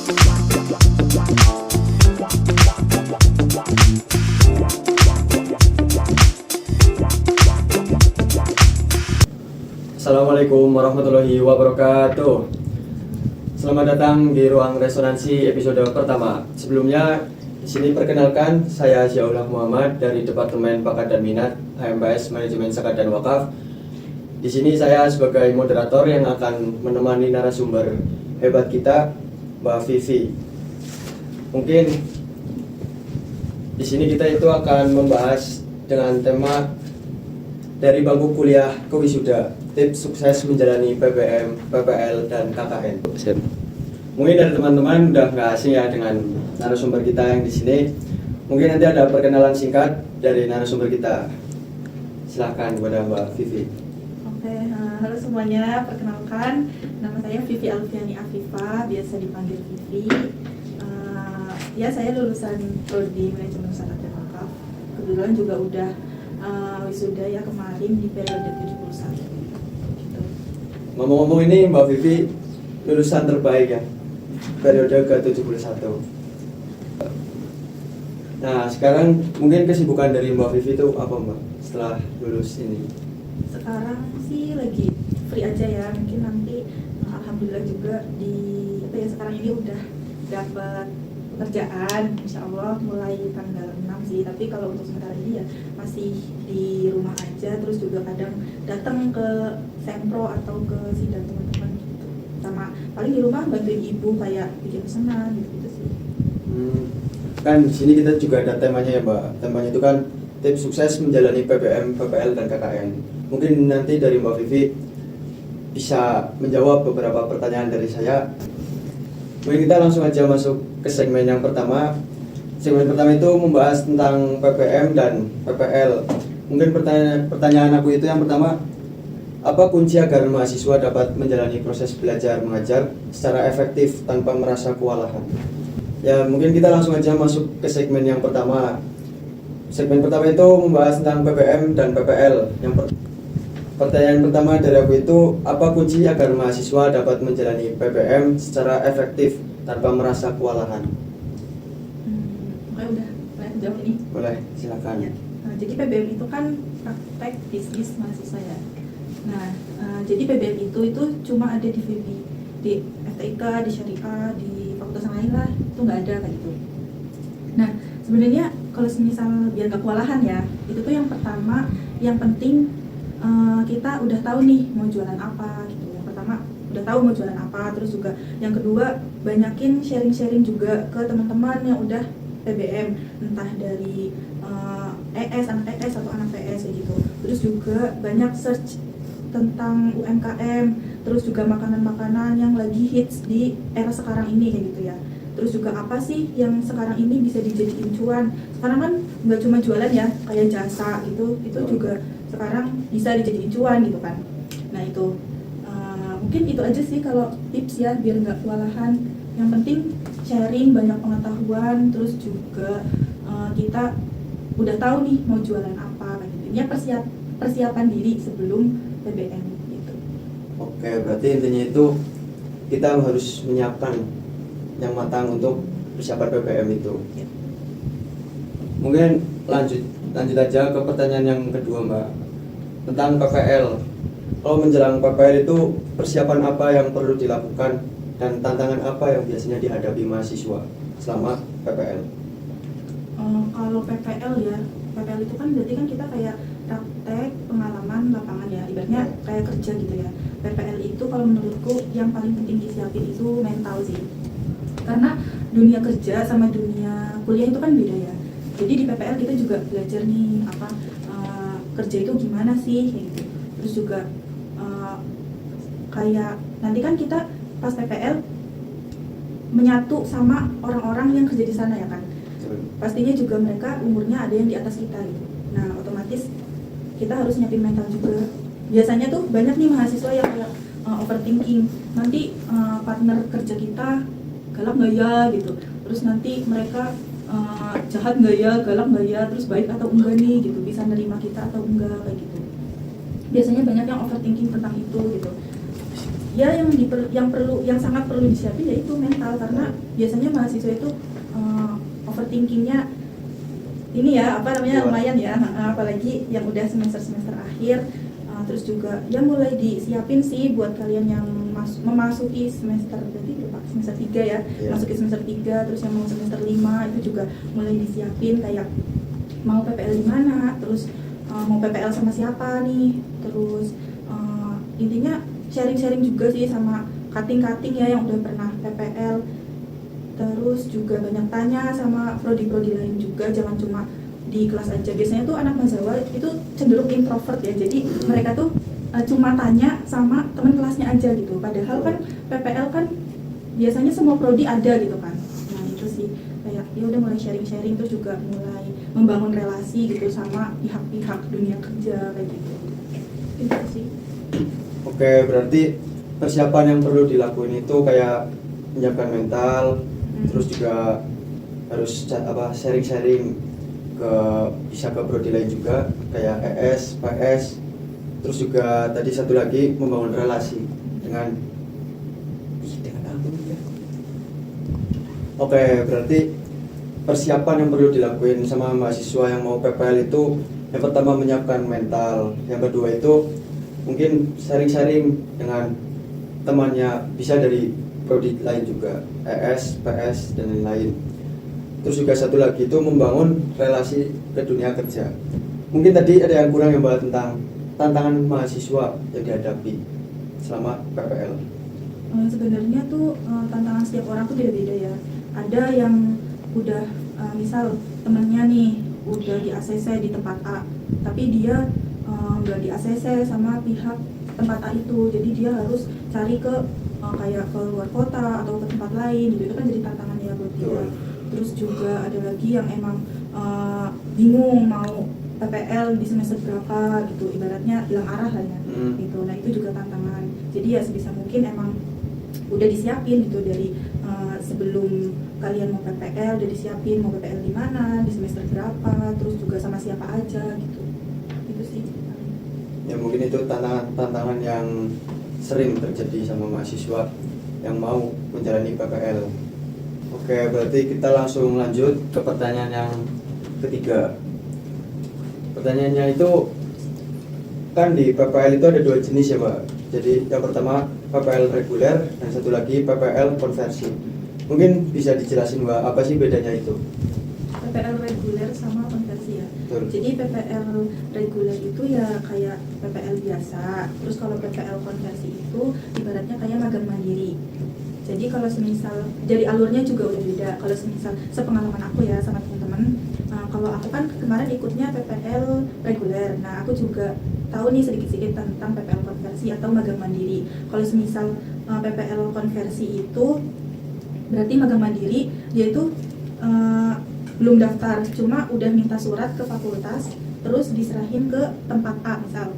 Assalamualaikum warahmatullahi wabarakatuh. Selamat datang di ruang resonansi episode pertama. Sebelumnya, di sini perkenalkan saya Zyaullah Muhammad dari Departemen Bakat dan Minat HMBS Manajemen Zakat dan Wakaf. Di sini saya sebagai moderator yang akan menemani narasumber hebat kita, Mbak Vivi. Mungkin di sini kita itu akan membahas dengan tema dari bangku kuliah ke wisuda, tips sukses menjalani PPM, PPL, dan KKN. Mungkin dari teman-teman udah nggak asing ya dengan narasumber kita yang di sini. Mungkin nanti ada perkenalan singkat dari narasumber kita. Silakan kepada Mbak Vivi. Oke, halo semuanya. Perkenalkan, nama saya Vivi Alfiani Afifa, biasa dipanggil Vivi. Ya, saya lulusan Prodi Manajemen Zakat dan Wakaf. Kebetulan juga udah wisuda ya kemarin di periode 71 gitu. Ngomong-ngomong ini Mbak Vivi lulusan terbaik ya periode ke-71. Nah sekarang mungkin kesibukan dari Mbak Vivi itu apa Mbak setelah lulus ini? Sekarang sih lagi free aja ya, mungkin nanti alhamdulillah juga di sekarang ini udah dapat pekerjaan, insya Allah mulai tanggal 6 sih. Tapi kalau untuk sementara ini ya masih di rumah aja, terus juga kadang datang ke sempro atau ke sidang teman-teman gitu. Sama paling di rumah bantuin ibu kayak bikin pesanan gitu sih. Kan di sini kita juga ada temanya ya Mbak. Temanya itu kan tips sukses menjalani PPM, PPL, dan KKN. Mungkin nanti dari Mbak Vivi bisa menjawab beberapa pertanyaan dari saya. Mungkin kita langsung aja masuk ke segmen yang pertama. Segmen pertama itu membahas tentang PPM dan PPL. Mungkin pertanyaan aku itu yang pertama, apa kunci agar mahasiswa dapat menjalani proses belajar mengajar secara efektif tanpa merasa kewalahan? Ya mungkin kita langsung aja masuk ke segmen yang pertama. Segmen pertama itu membahas tentang PPM dan PPL. Pertanyaan pertama dari aku itu, apa kunci agar mahasiswa dapat menjalani PPM secara efektif tanpa merasa kewalahan? Oke, udah jawab ini. Boleh, silakan. Ya. Nah, jadi PPM itu kan praktek bisnis mahasiswa ya. Nah, jadi PPM itu cuma ada di FIBI, di FTIK, di Syariah, di fakultas yang lain lah, itu nggak ada kayak gitu. Nah, sebenarnya kalau misal biar gak kewalahan ya, itu tuh yang pertama, yang penting kita udah tahu nih mau jualan apa gitu. Yang pertama udah tahu mau jualan apa, terus juga yang kedua banyakin sharing-sharing juga ke teman-teman yang udah PBM, entah dari anak ES atau anak PS kayak gitu. Terus juga banyak search tentang UMKM, terus juga makanan-makanan yang lagi hits di era sekarang ini kayak gitu ya. Terus juga apa sih yang sekarang ini bisa dijadiin cuan? Sekarang kan nggak cuma jualan ya, kayak jasa gitu, itu juga sekarang bisa dijadiin cuan gitu kan. Nah itu mungkin itu aja sih kalau tips ya biar nggak kewalahan. Yang penting sharing, banyak pengetahuan, terus juga kita udah tahu nih mau jualan apa kayak gitu. Ya persiapan diri sebelum PBM gitu. Oke, berarti intinya itu kita harus menyiapkan yang matang untuk persiapan PPM itu. Ya. Mungkin lanjut aja ke pertanyaan yang kedua Mbak, tentang PPL. Kalau menjelang PPL itu persiapan apa yang perlu dilakukan dan tantangan apa yang biasanya dihadapi mahasiswa selama PPL? Kalau PPL ya, PPL itu kan berarti kan kita kayak praktek pengalaman lapangan ya, ibaratnya kayak kerja gitu ya. PPL itu kalau menurutku yang paling penting disiapin itu mental sih. Karena dunia kerja sama dunia kuliah itu kan beda ya. Jadi di PPL kita juga belajar nih apa kerja itu gimana sih kayak gitu. Terus juga kayak nanti kan kita pas PPL menyatu sama orang-orang yang kerja di sana ya kan. Pastinya juga mereka umurnya ada yang di atas kita gitu. Nah otomatis kita harus nyiapin mental juga. Biasanya tuh banyak nih mahasiswa yang kayak overthinking. Nanti partner kerja kita galak nggak ya gitu. Terus nanti mereka jahat nggak ya, galak nggak ya, terus baik atau enggak nih gitu, bisa nerima kita atau enggak kayak gitu. Biasanya banyak yang overthinking tentang itu gitu. ya yang sangat perlu disiapin yaitu mental, karena biasanya mahasiswa itu overthinkingnya ini ya lumayan ya, apalagi yang udah semester akhir. Terus juga ya mulai disiapin sih buat kalian yang memasuki semester 3 ya, masuki semester 3, terus yang mau semester 5 itu juga mulai disiapin kayak mau PPL di mana, terus mau PPL sama siapa nih, terus intinya sharing-sharing juga sih sama cutting-cutting ya yang udah pernah PPL. Terus juga banyak tanya sama prodi-prodi lain juga, jangan cuma di kelas aja. Biasanya tuh anak mahasiswa itu cenderung introvert ya, jadi mereka tuh cuma tanya sama teman kelasnya aja gitu, padahal kan PPL kan biasanya semua prodi ada gitu kan. Nah itu sih kayak ya udah mulai sharing-sharing, terus juga mulai membangun relasi gitu sama pihak-pihak dunia kerja kayak gitu. Itu sih. Oke, berarti persiapan yang perlu dilakuin itu kayak menyiapkan mental, terus juga harus sharing-sharing bisa ke prodi lain juga kayak ES, PS, terus juga tadi satu lagi membangun relasi dengan aku ya. Oke, berarti persiapan yang perlu dilakuin sama mahasiswa yang mau PPL itu yang pertama menyiapkan mental, yang kedua itu mungkin sharing-sharing dengan temannya, bisa dari prodi lain juga, ES, PS, dan lain-lain. Terus juga satu lagi itu membangun relasi ke dunia kerja. Mungkin tadi ada yang kurang yang bahas tentang tantangan mahasiswa yang dihadapi selama PPL. Sebenarnya tuh tantangan setiap orang tuh beda-beda ya. Ada yang udah misal temennya nih udah di ACC di tempat A, tapi dia nggak di ACC sama pihak tempat A itu, jadi dia harus cari ke kayak ke luar kota atau ke tempat lain gitu. Itu kan jadi tantangan ya buat dia. Terus juga ada lagi yang emang bingung mau PPL di semester berapa gitu, ibaratnya hilang arah lah ya gitu. Nah itu juga tantangan. Jadi ya sebisa mungkin emang udah disiapin gitu dari sebelum kalian mau PPL, udah disiapin mau PPL di mana, di semester berapa, terus juga sama siapa aja gitu. Itu sih. Ya mungkin itu tantangan yang sering terjadi sama mahasiswa yang mau menjalani PPL. Oke, berarti kita langsung lanjut ke pertanyaan yang ketiga. Pertanyaannya itu kan di PPL itu ada 2 jenis ya Mbak. Jadi yang pertama PPL reguler dan satu lagi PPL konversi. Mungkin bisa dijelasin Mbak, apa sih bedanya itu? PPL reguler sama konversi ya. Betul. Jadi PPL reguler itu ya kayak PPL biasa. Terus kalau PPL konversi itu ibaratnya kayak magang mandiri. Jadi kalau semisal dari alurnya juga udah beda. Kalau semisal sepengalaman aku ya sama teman-teman, kalau aku kan kemarin ikutnya PPL reguler. Nah aku juga tahu nih sedikit-sedikit tentang PPL konversi atau magang mandiri. Kalau semisal PPL konversi itu berarti magang mandiri, dia itu belum daftar, cuma udah minta surat ke fakultas, terus diserahin ke tempat A misal.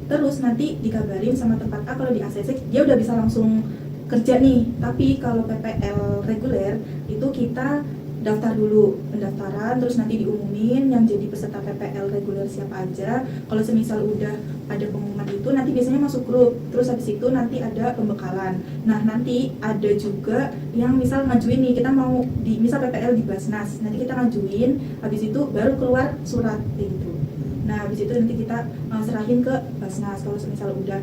Terus nanti dikabarin sama tempat A kalau di ACC dia udah bisa langsung kerja nih. Tapi kalau PPL reguler itu kita daftar dulu, pendaftaran, terus nanti diumumin yang jadi peserta PPL reguler siapa aja. Kalau semisal udah ada pengumuman itu nanti biasanya masuk grup, terus habis itu nanti ada pembekalan. Nah nanti ada juga yang misal ngajuin nih, kita mau di misal PPL di Basnas, nanti kita ngajuin, habis itu baru keluar surat gitu. Nah habis itu nanti kita serahin ke Basnas. Kalau semisal udah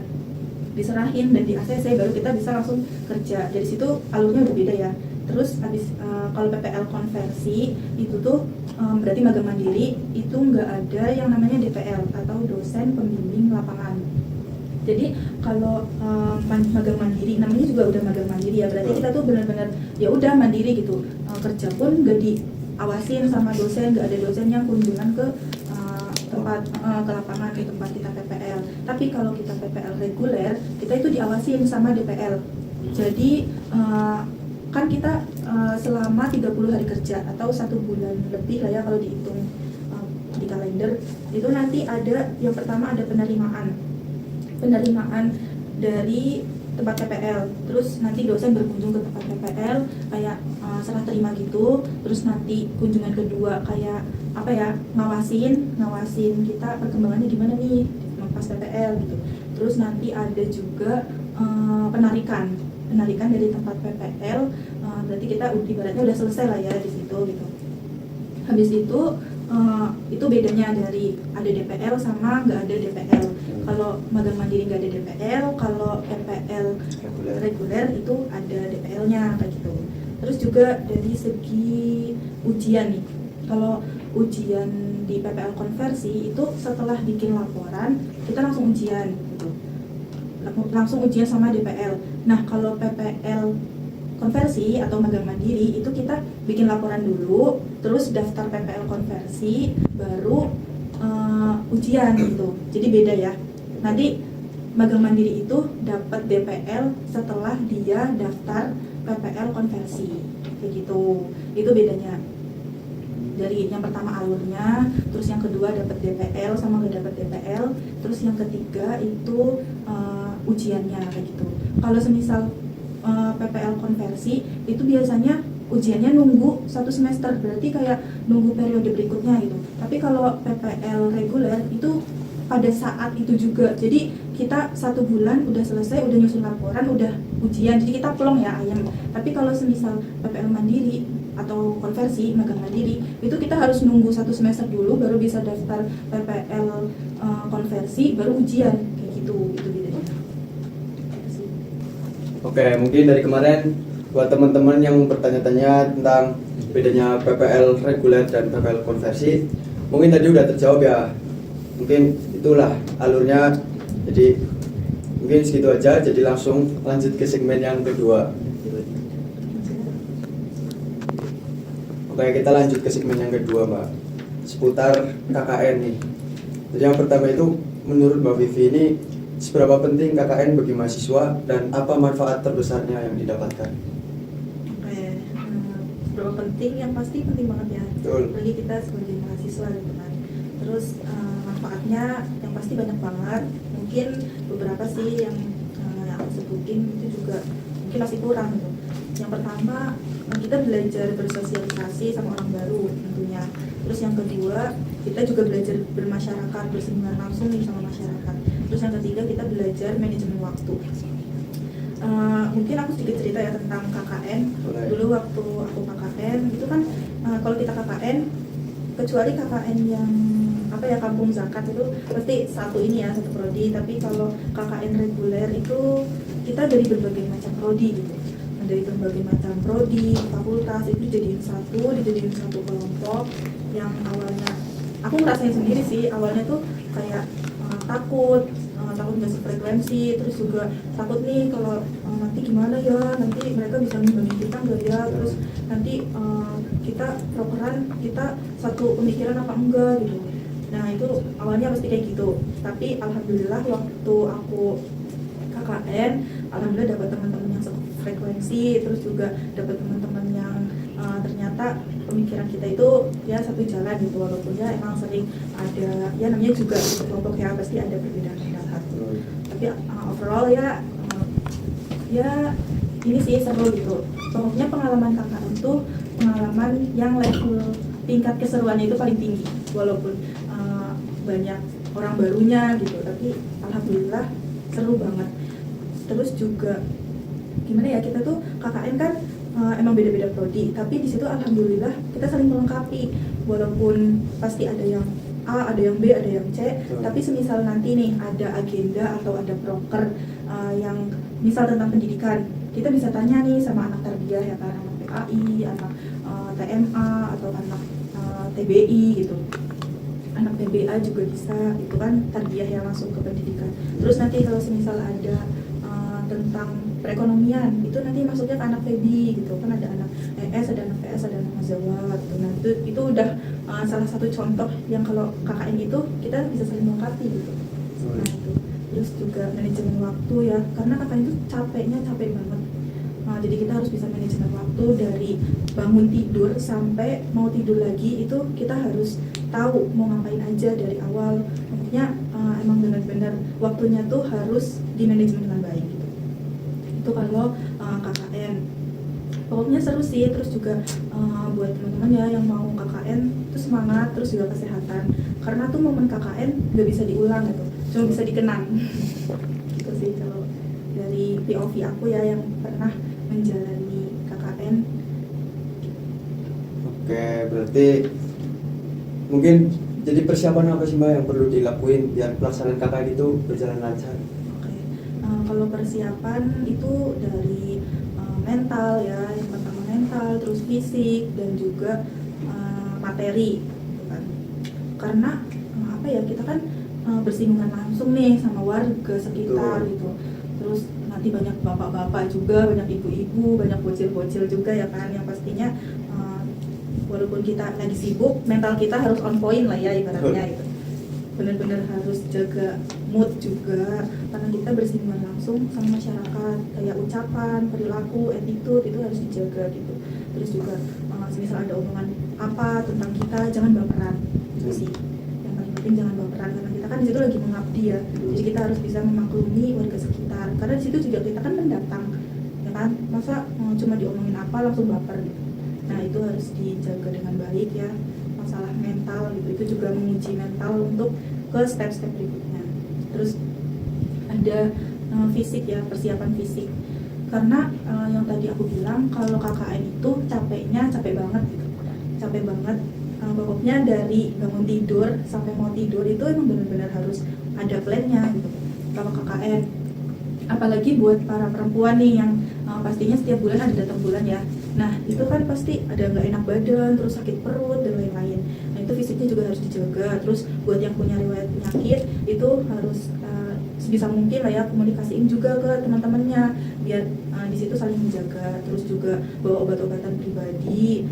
diserahin dan di ACC baru kita bisa langsung kerja. Dari situ alurnya udah beda ya. Terus habis kalau PPL konversi itu tuh berarti magang mandiri, itu nggak ada yang namanya DPL atau dosen pembimbing lapangan. Jadi kalau magang mandiri, namanya juga udah magang mandiri ya, berarti kita tuh benar-benar ya udah mandiri gitu. Kerja pun nggak diawasin sama dosen, nggak ada dosen yang kunjungan ke tempat ke lapangan, ke tempat kita PPL. Tapi kalau kita PPL reguler, kita itu diawasin sama DPL. Jadi kan kita selama 30 hari kerja atau 1 bulan lebih lah ya kalau dihitung di kalender, itu nanti ada yang pertama ada penerimaan dari tempat PPL. Terus nanti dosen berkunjung ke tempat PPL kayak serah terima gitu. Terus nanti kunjungan kedua kayak apa ya, ngawasin kita perkembangannya gimana nih pas PPL gitu. Terus nanti ada juga penarikan dari tempat PPL. Berarti kita ibaratnya udah selesai lah ya di situ gitu. Habis itu bedanya dari ada DPL sama nggak ada DPL. Kalau magang mandiri nggak ada DPL, kalau PPL reguler itu ada DPL-nya kayak gitu. Terus juga dari segi ujian nih, kalau ujian di PPL konversi itu setelah bikin laporan kita langsung ujian gitu, langsung ujian sama DPL. Nah kalau PPL konversi atau magang mandiri itu kita bikin laporan dulu, terus daftar PPL konversi, baru ujian gitu. Jadi beda ya. Nanti magang mandiri itu dapat DPL setelah dia daftar PPL konversi, kayak gitu. Itu bedanya. Dari yang pertama alurnya, terus yang kedua dapat DPL sama nggak dapat DPL, terus yang ketiga itu ujiannya kayak gitu. Kalau semisal PPL konversi itu biasanya ujiannya nunggu 1 semester, berarti kayak nunggu periode berikutnya gitu. Tapi kalau PPL reguler itu pada saat itu juga, jadi kita 1 bulan udah selesai, udah nyusun laporan, udah ujian, jadi kita plong ya ayam. Tapi kalau semisal PPL mandiri atau konversi magang mandiri itu kita harus nunggu 1 semester dulu baru bisa daftar PPL konversi, baru ujian kayak gitu. Itu bedanya. Oke, mungkin dari kemarin buat teman-teman yang bertanya-tanya tentang bedanya PPL reguler dan PPL konversi, mungkin tadi udah terjawab ya. Mungkin itulah alurnya. Jadi mungkin segitu aja. Jadi langsung lanjut ke segmen yang kedua. Oke, kita lanjut ke segmen yang kedua, Mbak. Seputar KKN nih. Jadi yang pertama itu menurut Mbak Vivi ini seberapa penting KKN bagi mahasiswa dan apa manfaat terbesarnya yang didapatkan? Oke, seberapa penting? Yang pasti penting banget ya. Betul. Bagi kita sebagai mahasiswa gitu kan. Terus manfaatnya yang pasti banyak banget. Mungkin beberapa sih yang aku sebutin itu juga mungkin masih kurang gitu. Yang pertama, kita belajar bersosialisasi sama orang baru tentunya. Terus yang kedua, kita juga belajar bermasyarakat, bersinggungan langsung nih sama masyarakat. Terus yang ketiga, kita belajar manajemen waktu. Mungkin aku sedikit cerita ya tentang KKN. Boleh. Dulu waktu aku KKN itu kan kalau kita KKN, kecuali KKN yang kampung zakat itu pasti satu ini ya, satu prodi. Tapi kalau KKN reguler itu kita dari berbagai macam prodi gitu. Dari berbagai macam prodi, fakultas itu dijadiin satu kelompok. Yang awalnya aku ngerasain sendiri sih, awalnya tuh kayak takut nggak sefrekuensi, terus juga takut nih kalau nanti gimana ya, nanti mereka bisa membantu kita nggak ya, terus nanti kita properan kita satu pemikiran apa enggak gitu. Nah itu awalnya pasti kayak gitu, tapi alhamdulillah waktu aku KKN, alhamdulillah dapat teman-teman yang frekuensi, terus juga dapat teman-teman yang ternyata pemikiran kita itu ya satu jalan gitu, walaupun ya emang sering ada ya namanya juga di kelompok ya pasti ada perbedaan pendapat. Tapi overall ya ini sih seru gitu. Pokoknya pengalaman KKN tuh pengalaman yang level tingkat keseruannya itu paling tinggi, walaupun banyak orang barunya gitu, tapi alhamdulillah seru banget. Terus juga gimana ya, kita tuh KKN kan emang beda-beda prodi, tapi di situ alhamdulillah kita saling melengkapi, walaupun pasti ada yang A, ada yang B, ada yang C, tapi semisal nanti nih ada agenda atau ada proker yang misal tentang pendidikan, kita bisa tanya nih sama anak tarbiyah ya kan, anak PAI, anak TMA atau anak TBI gitu, anak TBA juga bisa, itu kan tarbiyah yang langsung ke pendidikan. Terus nanti kalau semisal ada tentang perekonomian, itu nanti masuknya ke anak PB gitu kan, ada anak ES, ada anak PS, ada anak Mazawa gitu. Nah itu udah salah satu contoh yang kalau KKN itu kita bisa saling melengkapi gitu. Nah itu, terus juga manajemen waktu ya, karena KKN itu capek banget. Nah, jadi kita harus bisa manajemen waktu dari bangun tidur sampai mau tidur lagi, itu kita harus tahu mau ngapain aja dari awal. Maksudnya emang benar-benar waktunya tuh harus di manajemen dengan baik gitu. Itu kalau KKN. Pokoknya seru sih. Terus juga buat teman-teman ya yang mau KKN itu semangat, terus juga kesehatan, karena tuh momen KKN nggak bisa diulang gitu, cuma bisa dikenang. Gitu sih kalau dari POV aku ya yang pernah menjalani KKN. Oke, berarti mungkin jadi persiapan apa sih Mbak yang perlu dilakuin biar pelaksanaan KKN itu berjalan lancar? Oke, kalau persiapan itu dari mental ya, yang pertama mental, terus fisik dan juga materi, gitu kan. Karena apa ya, kita kan bersinggungan langsung nih sama warga sekitar gitu. Terus nanti banyak bapak-bapak juga, banyak ibu-ibu, banyak bocil-bocil juga ya kan, yang pastinya walaupun kita lagi sibuk, mental kita harus on point lah ya ibaratnya gitu. Benar-benar harus jaga mood juga, karena kita bersinggungan langsung sama masyarakat, kayak ucapan, perilaku, attitude itu harus dijaga gitu. Terus juga semisal ada omongan apa tentang kita, jangan baperan, itu sih yang paling penting, jangan baperan, karena kita kan di situ lagi mengabdi ya. Jadi kita harus bisa memaklumi warga sekitar, karena di situ juga kita kan pendatang ya kan, masa cuma diomongin apa langsung baper gitu. Nah itu harus dijaga dengan baik ya, masalah mental gitu, itu juga menguji mental untuk ke step-step berikutnya. Terus ada fisik ya, persiapan fisik, karena yang tadi aku bilang kalau KKN itu capeknya capek banget gitu, capek banget. Pokoknya dari bangun tidur sampai mau tidur itu emang benar-benar harus ada plannya gitu kalau KKN. Apalagi buat para perempuan nih yang pastinya setiap bulan ada datang bulan ya. Nah itu kan pasti ada nggak enak badan, terus sakit perut dan lain-lain. Nah itu fisiknya juga harus dijaga. Terus buat yang punya riwayat penyakit itu harus sebisa mungkin lah ya komunikasiin juga ke teman-temannya biar di situ saling menjaga. Terus juga bawa obat-obatan pribadi.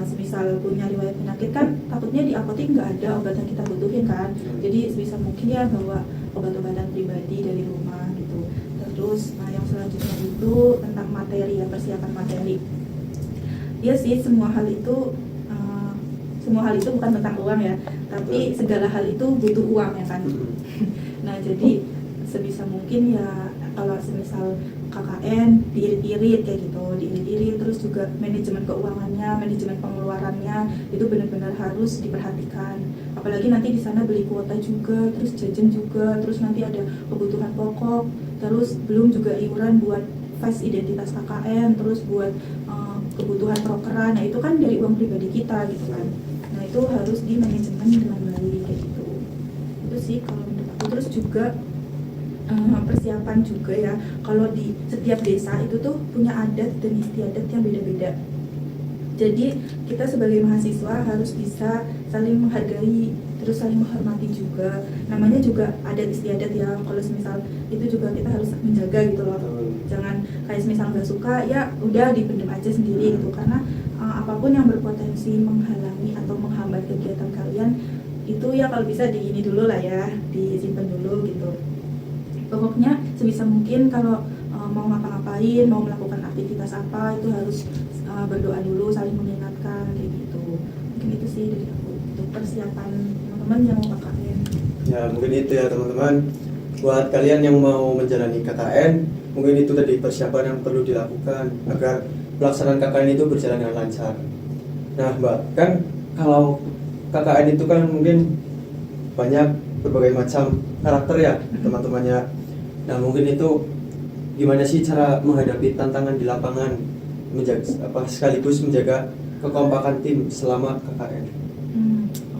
Semisal punya riwayat penyakit kan takutnya di apotek nggak ada obat yang kita butuhin kan. Jadi sebisa mungkin ya bawa obat-obatan pribadi dari rumah gitu. Terus yang selanjutnya itu tentang materi ya, persiapan materi. Ya sih, semua hal itu bukan tentang uang ya, tapi segala hal itu butuh uang ya kan. Nah jadi sebisa mungkin ya kalau semisal KKN diirit-irit kayak gitu, diirit-irit, terus juga manajemen keuangannya, manajemen pengeluarannya itu benar-benar harus diperhatikan. Apalagi nanti di sana beli kuota juga, terus jajan juga, terus nanti ada kebutuhan pokok, terus belum juga iuran buat face identitas KKN, terus buat kebutuhan prokeran. Nah itu kan dari uang pribadi kita gitu kan. Nah itu harus di manajemen dengan baik kayak gitu. Itu sih kalau menurut aku. Terus juga persiapan juga ya, kalau di setiap desa itu tuh punya adat dan istiadat yang beda-beda. Jadi kita sebagai mahasiswa harus bisa saling menghargai, terus saling menghormati juga. Namanya juga adat istiadat ya, kalau semisal itu juga kita harus menjaga gitu loh. Jangan kayak semisal nggak suka ya udah dipendam aja sendiri gitu, karena apapun yang berpotensi menghalangi atau menghambat kegiatan kalian itu ya kalau bisa di ini dulu lah ya, disimpan dulu gitu. Pokoknya sebisa mungkin kalau mau ngapa-ngapain, mau melakukan aktivitas apa itu harus berdoa dulu, saling mengingatkan kayak gitu. Mungkin itu sih dari aku untuk persiapan teman-teman yang mau KKN. Ya mungkin itu ya teman-teman, buat kalian yang mau menjalani KKN, mungkin itu tadi persiapan yang perlu dilakukan agar pelaksanaan KKN itu berjalan dengan lancar. Nah Mbak, kan kalau KKN itu kan mungkin banyak berbagai macam karakter ya teman-temannya. Nah mungkin itu gimana sih cara menghadapi tantangan di lapangan, sekaligus menjaga kekompakan tim selama KKN?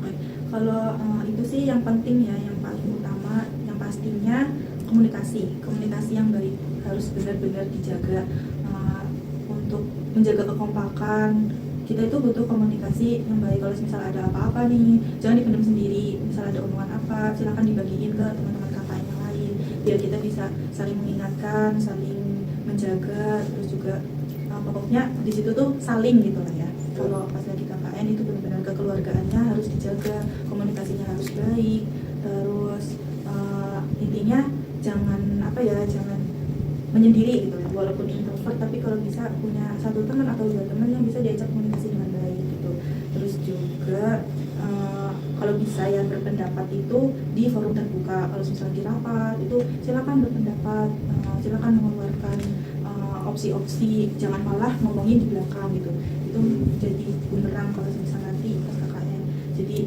Oke. Kalau itu sih yang penting ya, yang paling utama, yang pastinya komunikasi yang baik harus benar-benar dijaga untuk menjaga kekompakan. Kita itu butuh komunikasi yang baik. Kalau misal ada apa-apa nih, jangan dipendam sendiri. Misal ada omongan apa, silakan dibagiin ke teman-teman KKN yang lain, biar kita bisa saling mengingatkan, saling menjaga. Terus juga pokoknya di situ tuh saling gitu lah ya. Kalau pas lagi KKN itu benar-benar kekeluargaannya harus dijaga, komunikasinya harus baik. Terus intinya jangan menyendiri gitu ya, walaupun introvert, tapi kalau bisa punya satu teman atau dua teman yang bisa diajak komunikasi dengan baik gitu. Terus juga kalau bisa ya berpendapat itu di forum terbuka. Kalau misalnya di rapat itu silakan berpendapat, silakan mengeluarkan opsi-opsi, jangan malah ngomongin di belakang gitu. Itu jadi bumerang kalau misalnya nanti pas KKN. Jadi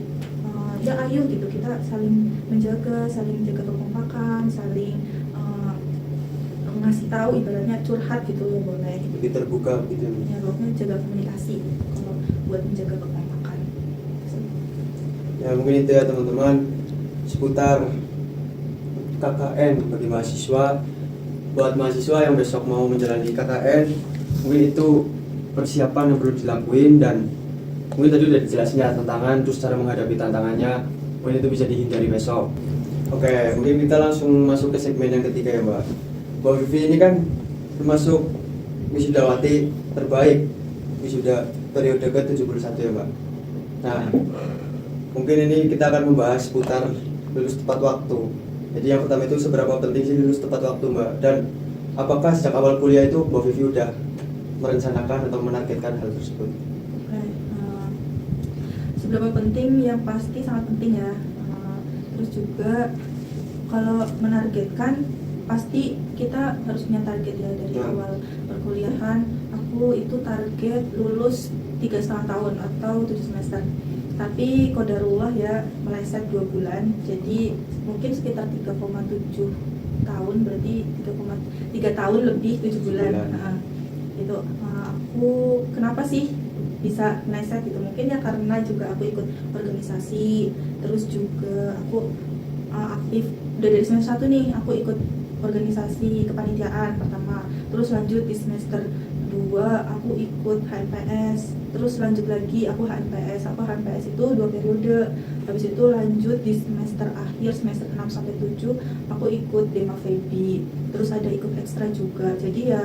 ya ayo gitu, kita saling menjaga kekompakan, saling ngasih tahu, ibaratnya curhat gitu ya boleh. lebih terbuka gitu. Ya pokoknya jaga komunikasi kalau buat menjaga kekompakan. Ya mungkin itu ya teman-teman seputar KKN bagi mahasiswa. Buat mahasiswa yang besok mau menjalani KKN, mungkin itu persiapan yang perlu dilakuin, dan mungkin tadi udah dijelasin ya tantangan, terus cara menghadapi tantangannya, mungkin itu bisa dihindari besok. Oke, mungkin kita langsung masuk ke segmen yang ketiga ya Mbak. Mbak Vivi ini kan termasuk wisudawati terbaik, wisuda periode ke-71 ya Mbak. Nah, mungkin ini kita akan membahas seputar lulus tepat waktu. Jadi yang pertama itu seberapa penting sih lulus tepat waktu Mbak, dan apakah sejak awal kuliah itu Mbak Vivi udah merencanakan atau menargetkan hal tersebut? Oke, seberapa penting, yang pasti sangat penting ya. Terus juga kalau menargetkan pasti kita harus punya target ya dari awal perkuliahan. Aku itu target lulus 3,5 tahun atau 7 semester. Tapi qadarullah ya meleset 2 bulan, jadi mungkin sekitar 3,7 tahun, berarti 3 tahun lebih 7 bulan. Nah, itu aku kenapa sih bisa meleset gitu, mungkin ya karena juga aku ikut organisasi, terus juga aku aktif udah dari semester 1 nih, aku ikut organisasi kepanitiaan pertama, terus lanjut di semester 2 aku ikut HNPS, terus lanjut lagi aku HNPS itu 2 periode, habis itu lanjut di semester akhir semester 6 sampai 7 aku ikut Dema Febi, terus ada ikut ekstra juga, jadi ya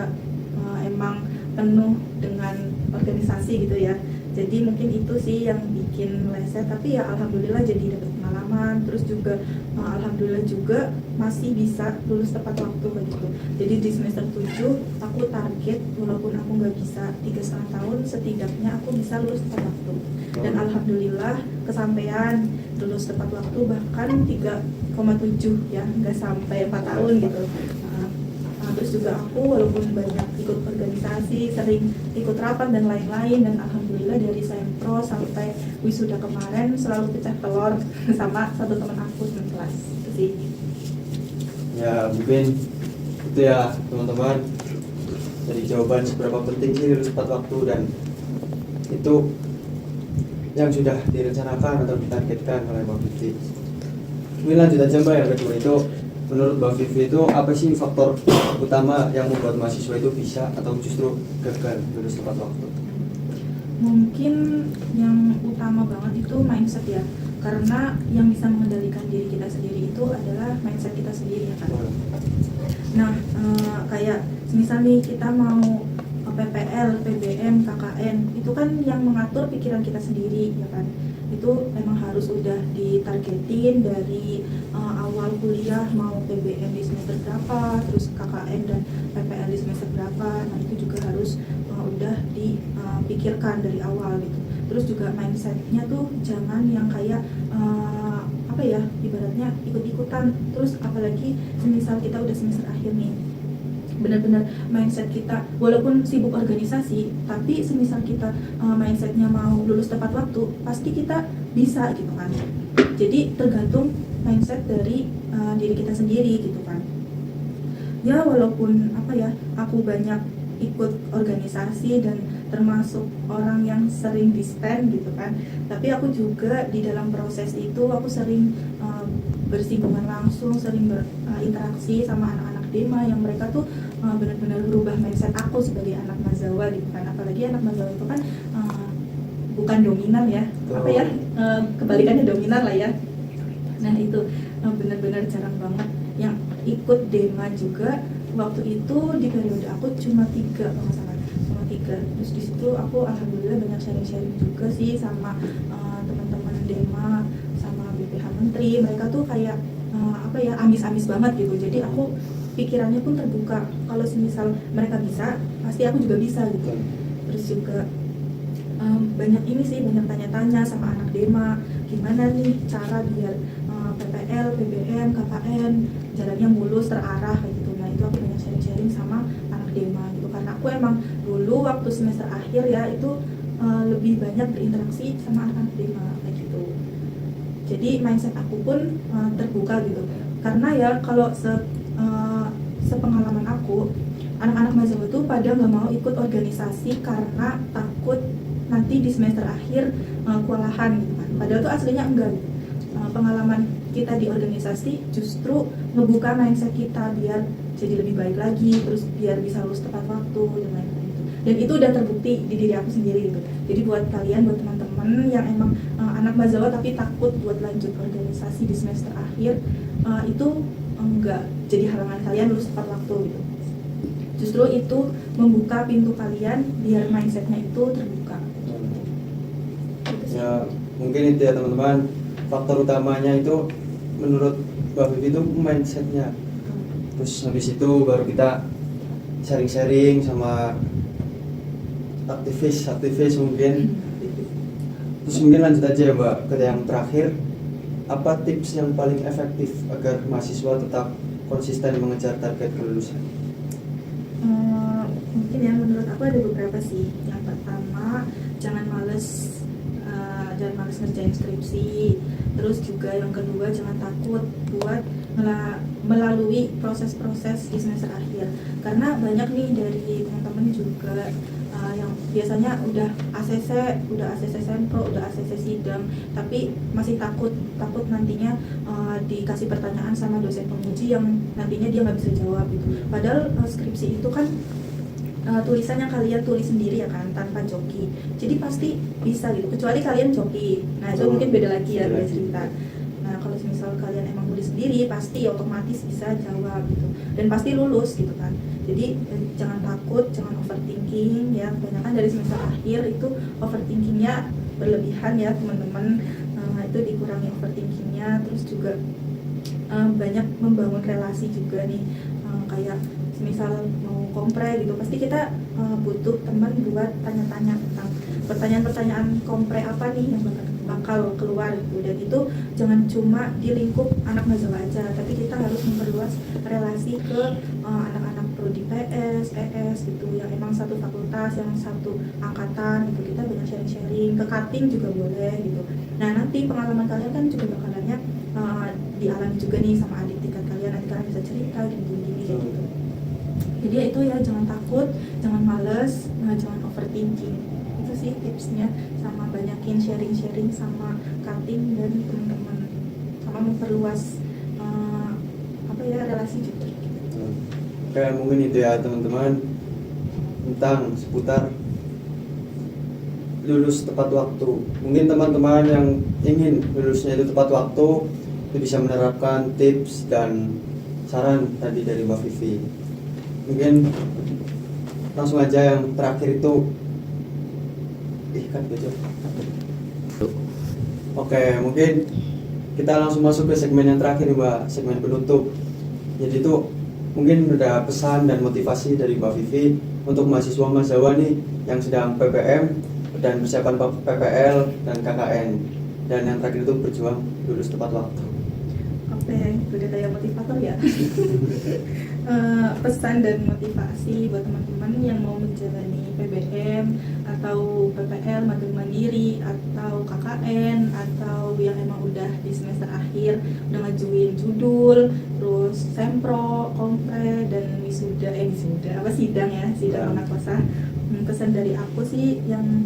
emang penuh dengan organisasi gitu ya. Jadi mungkin itu sih yang bikin meleset, tapi ya alhamdulillah jadi dapat pengalaman, terus juga alhamdulillah juga masih bisa lulus tepat waktu begitu. Jadi di semester 7 aku target walaupun aku nggak bisa 3,5 tahun, setidaknya aku bisa lulus tepat waktu. Dan alhamdulillah kesampaian lulus tepat waktu, bahkan 3,7 ya, nggak sampai 4 tahun gitu. Terus juga aku walaupun banyak ikut organisasi, sering ikut rapat dan lain-lain, dan alhamdulillah dari sempro sampai wisuda kemarin selalu pecah telur sama satu teman aku teman kelas. Itu sih. Ya mungkin itu ya teman-teman, dari jawaban seberapa penting sih lulus tepat waktu, dan itu yang sudah direncanakan atau ditargetkan oleh Mbak Vivi. Mungkin lanjut aja Mbak, yang kedua itu menurut Mbak Vivi itu apa sih faktor utama yang membuat mahasiswa itu bisa atau justru gagal lulus tepat waktu? Mungkin yang utama banget itu mindset ya, karena yang bisa mengendalikan diri kita sendiri itu adalah mindset kita sendiri ya kan. Nah kayak misal nih kita mau PPL, PBM, KKN, itu kan yang mengatur pikiran kita sendiri ya kan. Itu memang harus udah ditargetin dari awal kuliah, mau PBM di semester berapa, terus KKN dan PPL di semester berapa. Nah itu juga harus udah dipikirkan dari awal gitu. Terus juga mindsetnya tuh jangan yang kayak apa ya, ibaratnya ikut-ikutan. Terus apalagi misal kita udah semester akhir nih, benar-benar mindset kita walaupun sibuk organisasi, tapi semisal kita mindsetnya mau lulus tepat waktu, pasti kita bisa gitu kan. Jadi tergantung mindset dari diri kita sendiri gitu kan. Ya walaupun apa ya, aku banyak ikut organisasi dan termasuk orang yang sering di stand gitu kan, tapi aku juga di dalam proses itu aku sering bersinggungan langsung, sering berinteraksi sama anak-anak Dema yang mereka tuh benar-benar berubah mindset aku sebagai anak Mazawa gitu kan. Apalagi anak Mazawa itu kan bukan dominan ya, apa ya, kebalikannya dominan lah ya. Nah itu benar-benar jarang banget yang ikut Dema juga. Waktu itu di periode aku cuma 3 kalau nggak salah, cuma 3. Terus di situ aku alhamdulillah banyak sharing-sharing juga sih sama teman-teman Dema, sama BPH Menteri. Mereka tuh kayak apa ya, amis-amis banget gitu. Jadi aku pikirannya pun terbuka, kalau semisal mereka bisa, pasti aku juga bisa gitu. Terus juga banyak ini sih, banyak tanya-tanya sama anak Dema, gimana nih cara biar PPL, PBM, KKN jalannya mulus, terarah kayak gitu. Nah itu aku banyak sharing-sharing sama anak Dema gitu, karena aku emang dulu waktu semester akhir ya itu lebih banyak berinteraksi sama anak Dema kayak gitu. Jadi mindset aku pun terbuka gitu, karena ya kalau sepengalaman aku, anak-anak mahasiswa tuh pada nggak mau ikut organisasi karena takut nanti di semester akhir kewalahan gitu kan. Padahal tuh aslinya enggak. Pengalaman kita di organisasi justru ngebuka mindset kita biar jadi lebih baik lagi, terus biar bisa lulus tepat waktu dan lain-lain gitu. Dan itu udah terbukti di diri aku sendiri gitu. Jadi buat kalian, buat teman-teman yang emang anak mahasiswa tapi takut buat lanjut organisasi di semester akhir, itu enggak jadi halangan kalian lulus tepat waktu gitu. Justru itu membuka pintu kalian biar mindsetnya itu terbuka. Gitu sih. Ya mungkin itu ya teman-teman, faktor utamanya itu menurut Mbak Vivi itu mindsetnya. Terus habis itu baru kita sharing-sharing sama aktivis mungkin. Terus mungkin lanjut aja ya Mbak ke yang terakhir, apa tips yang paling efektif agar mahasiswa tetap konsisten mengejar target kelulusan? Mungkin ya menurut aku ada beberapa sih. Yang pertama, jangan males ngerjain skripsi. Terus juga yang kedua, jangan takut buat melalui proses-proses di semester akhir. Karena banyak nih dari teman-teman juga yang biasanya udah ACC sempro, udah ACC sidang, tapi masih takut nantinya dikasih pertanyaan sama dosen penguji yang nantinya dia nggak bisa jawab gitu. Padahal skripsi itu kan tulisan yang kalian tulis sendiri ya kan, tanpa joki, jadi pasti bisa gitu, kecuali kalian joki. Nah itu mungkin beda lagi ya, beda cerita. Nah kalau misal kalian emang tulis sendiri, pasti otomatis bisa jawab gitu, dan pasti lulus gitu kan. Jadi jangan takut, jangan overthinking ya. Kebanyakan dari semester akhir itu overthinkingnya berlebihan ya teman-teman. Itu dikurangi overthinkingnya. Terus juga banyak membangun relasi juga nih, kayak misal mau kompre gitu, pasti kita butuh teman buat tanya-tanya tentang pertanyaan-pertanyaan kompre apa nih yang bakal keluar gitu. Dan itu jangan cuma di lingkup anak mahasiswa aja, tapi kita harus memperluas relasi ke anak-anak prodi PS, ES gitu, yang emang satu fakultas, yang satu angkatan gitu. Kita banyak sharing-sharing, ke cutting juga boleh gitu. Nah nanti pengalaman kalian kan juga bakalannya dialami juga nih sama adik tingkat kalian, nanti kalian bisa cerita gini-gini kayak gitu. Jadi ya itu ya, jangan takut, jangan males, jangan overthinking. Itu sih tipsnya, sama banyakin sharing-sharing sama cutting dan teman-teman, sama memperluas relasi juga. Kayak mungkin itu ya teman-teman, tentang seputar lulus tepat waktu. Mungkin teman-teman yang ingin lulusnya itu tepat waktu itu bisa menerapkan tips dan saran tadi dari Mbak Vivi. Mungkin langsung aja yang terakhir itu Oke, mungkin kita langsung masuk ke segmen yang terakhir Mbak, segmen penutup. Jadi itu mungkin ada pesan dan motivasi dari Mbak Vivi untuk mahasiswa nih yang sedang PPM dan persiapan PPL dan KKN, dan yang terakhir itu berjuang lulus tepat waktu. Udah kayak motivator ya. Pesan dan motivasi buat teman-teman yang mau menjalani PBM atau PPL, magang mandiri atau KKN, atau yang emang udah di semester akhir udah ngajuin judul, terus sempro, kompre, dan sidang anak kosa. Pesan dari aku sih yang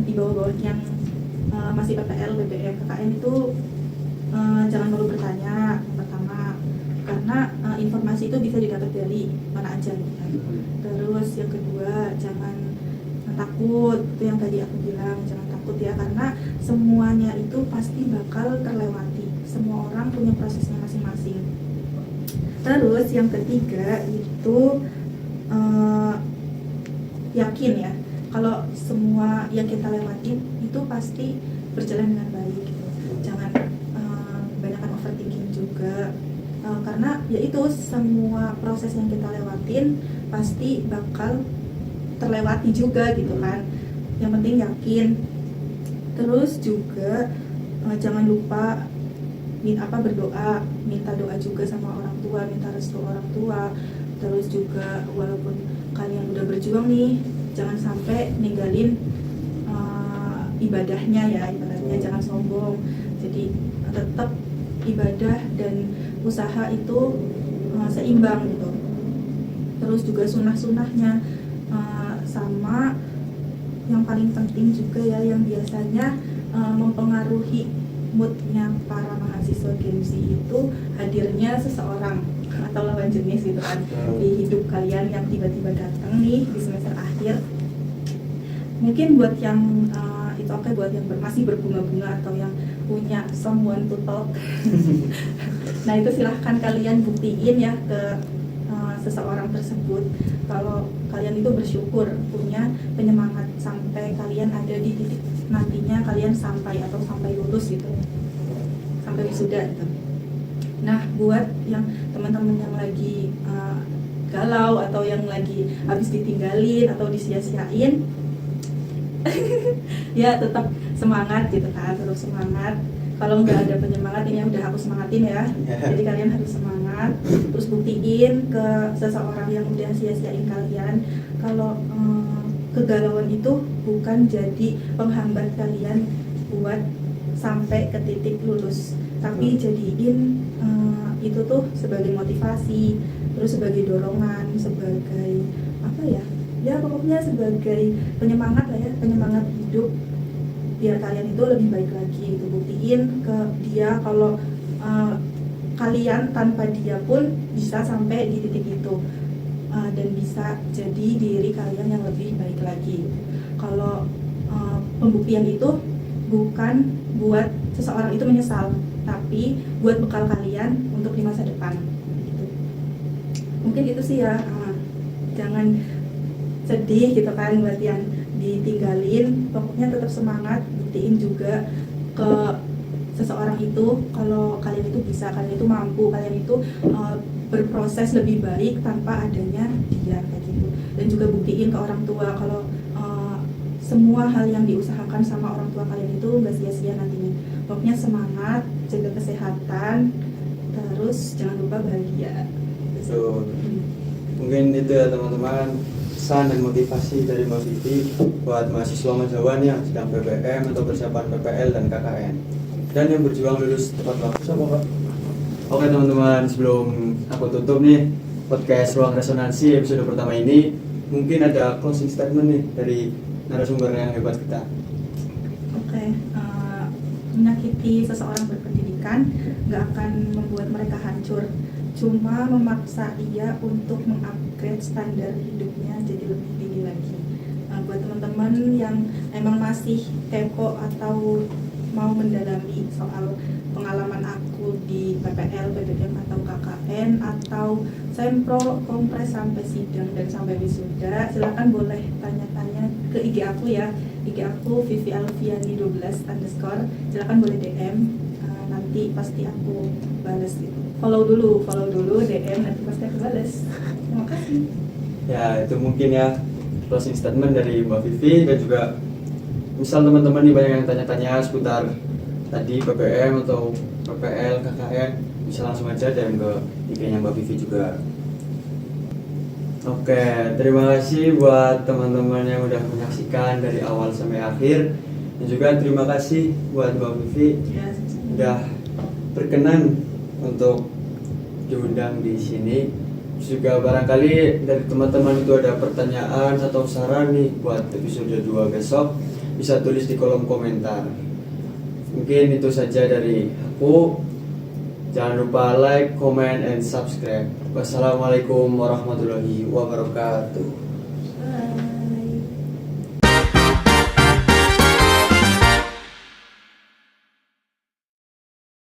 di bawah-bawah yang masih PPL, BBM, KKN itu jangan malu bertanya, yang pertama, karena informasi itu bisa didapat dari mana aja gitu kan. Terus yang kedua, jangan takut, itu yang tadi aku bilang, jangan takut ya, karena semuanya itu pasti bakal terlewati. Semua orang punya prosesnya masing-masing. Terus yang ketiga itu yakin ya, kalau semua yang kita lewatin itu pasti berjalan dengan baik gitu. Jangan banyakkan overthinking juga, karena ya itu semua proses yang kita lewatin pasti bakal terlewati juga gitu kan. Yang penting yakin. Terus juga jangan lupa berdoa, minta doa juga sama orang tua, minta restu orang tua. Terus juga walaupun kalian udah berjuang nih, jangan sampai ninggalin ibadahnya ya, ibaratnya jangan sombong. Jadi tetap ibadah dan usaha itu seimbang gitu. Terus juga sunah-sunahnya, sama yang paling penting juga ya, yang biasanya mempengaruhi moodnya para mahasiswa Gen Z itu hadirnya seseorang atau lawan jenis gitu kan di hidup kalian yang tiba-tiba datang nih di semester akhir. Mungkin buat yang itu oke, buat yang masih berbunga-bunga atau yang punya someone to talk nah itu silahkan kalian buktiin ya ke seseorang tersebut kalau kalian itu bersyukur punya penyemangat sampai kalian ada di titik nantinya kalian sampai lulus gitu, sampai wisuda gitu. Nah buat yang teman-teman yang lagi galau atau yang lagi habis ditinggalin atau disia-siain ya tetap semangat gitu kan, terus semangat. Kalau nggak ada penyemangat, ini udah aku semangatin ya. Jadi kalian harus semangat, terus buktiin ke seseorang yang udah sia-siain kalian kalau kegalauan itu bukan jadi penghambat kalian buat sampai ke titik lulus, tapi jadiin itu tuh sebagai motivasi, terus sebagai dorongan, sebagai apa ya? Ya pokoknya sebagai penyemangat lah ya, penyemangat hidup biar kalian itu lebih baik lagi. Itu buktiin ke dia kalau kalian tanpa dia pun bisa sampai di titik itu dan bisa jadi diri kalian yang lebih baik lagi. Kalau pembuktian itu bukan buat seseorang itu menyesal, tapi buat bekal kalian untuk di masa depan gitu. Mungkin itu sih ya, jangan sedih gitu kan buat yang ditinggalin, pokoknya tetap semangat, buktiin juga ke seseorang itu kalau kalian itu bisa, kalian itu mampu, kalian itu berproses lebih baik tanpa adanya dia kayak gitu. Dan juga buktiin ke orang tua kalau semua hal yang diusahakan sama orang tua kalian itu nggak sia-sia nantinya. Pokoknya semangat, jaga kesehatan, terus jangan lupa bahagia. Betul. Mungkin itu ya teman-teman, pesan dan motivasi dari Mbak Vivi buat mahasiswa Majawan yang sedang PPM atau persiapan PPL dan KKN dan yang berjuang lulus tepat waktu. Sama Pak. Oke teman-teman, sebelum aku tutup nih podcast Ruang Resonansi episode pertama ini, mungkin ada closing statement nih dari narasumber yang hebat kita. Oke, menyakiti seseorang berpendidikan nggak akan membuat mereka hancur, cuma memaksa ia untuk mengupgrade standar hidupnya jadi lebih tinggi lagi. Buat teman-teman yang emang masih kepo atau mau mendalami soal pengalaman aku di PPL, PPM atau KKN atau sempro, kompres sampai sidang dan sampai wisuda, silakan boleh tanya-tanya ke IG aku ya. IG aku Vivi Alfiani 12 _ silakan boleh DM, nanti pasti aku balas gitu. Follow dulu DM, nanti pasti aku balas. Terima kasih. Ya itu mungkin ya closing statement dari Mbak Vivi, dan juga misal teman-teman nih banyak yang tanya-tanya seputar tadi PPM atau PPL, KKN, bisa langsung aja DM ke IG-nya Mbak Vivi juga. Oke, terima kasih buat teman-teman yang udah menyaksikan dari awal sampai akhir, dan juga terima kasih buat Mbak Vivi udah berkenan untuk diundang di sini. Juga barangkali dari teman-teman itu ada pertanyaan atau saran nih buat episode 2 besok, bisa tulis di kolom komentar. Mungkin itu saja dari aku. Jangan lupa like, comment, and subscribe. Wassalamualaikum warahmatullahi wabarakatuh.